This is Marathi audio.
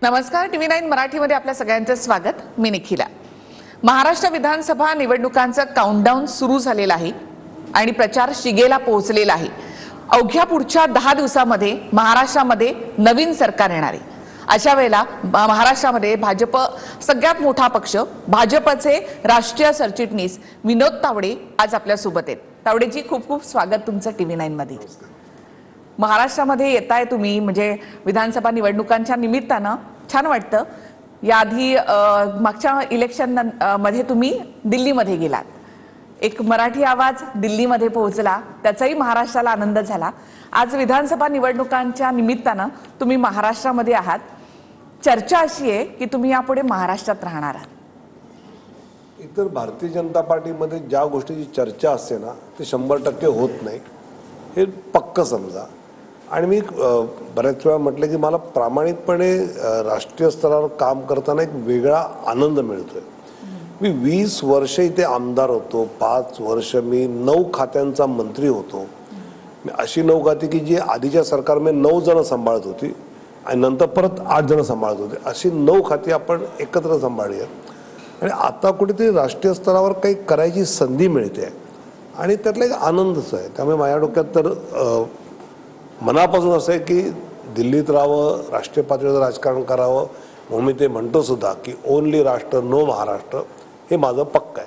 नमस्कार, TV9 मराठीमध्ये आपल्या सगळ्यांचं स्वागत. मी निखिला. महाराष्ट्र विधानसभा निवडणुकांचं काउंटडाऊन सुरू झालेलं आहे आणि प्रचार शिगेला पोहोचलेला आहे. अवघ्या पुढच्या 10 दिवसांमध्ये महाराष्ट्रामध्ये नवीन सरकार येणार आहे. अशा वेळेला महाराष्ट्रामध्ये भाजप सगळ्यात मोठा पक्ष, भाजपचे राष्ट्रीय सरचिटणीस विनोद तावडे आज आपल्या सोबत आहेत. तावडेजी, खूप खूप स्वागत तुमचं TV9 मध्ये. महाराष्ट्रामध्ये येताय तुम्ही, म्हणजे विधानसभा निवडणुकांच्या निमित्तानं छान वाटतं. याआधी मागच्या इलेक्शन मध्ये तुम्ही दिल्लीमध्ये गेलात. एक मराठी आवाज दिल्लीमध्ये पोहोचला, त्याचाही महाराष्ट्राला आनंद झाला. आज विधानसभा निवडणुकांच्या निमित्तानं तुम्ही महाराष्ट्रामध्ये आहात. चर्चा अशी आहे की तुम्ही यापुढे महाराष्ट्रात राहणार आहात. इतर भारतीय जनता पार्टीमध्ये ज्या गोष्टीची चर्चा असते ना, ते 100% होत नाही, हे पक्क समजा. आणि मी बऱ्याच वेळा म्हटलं की मला प्रामाणिकपणे राष्ट्रीय स्तरावर काम करताना एक वेगळा आनंद मिळतोय. मी 20 वर्ष इथे आमदार होतो, 5 वर्ष मी 9 खात्यांचा मंत्री होतो. मी अशी 9 खाती की जी आधीच्या सरकारमध्ये 9 जण सांभाळत होती आणि नंतर परत 8 जण सांभाळत होते. अशी 9 खाती आपण एकत्र सांभाळली आहे आणि आता कुठेतरी राष्ट्रीय स्तरावर काही करायची संधी मिळते आणि त्यातला एक आनंदच आहे. त्यामुळे माझ्या डोक्यात तर मनापासून असं आहे की दिल्लीत राहावं, राष्ट्रीय पातळीवर राजकारण करावं. म्हणून मी ते म्हणतो सुद्धा की ओनली राष्ट्र नो महाराष्ट्र, हे माझं पक्क आहे.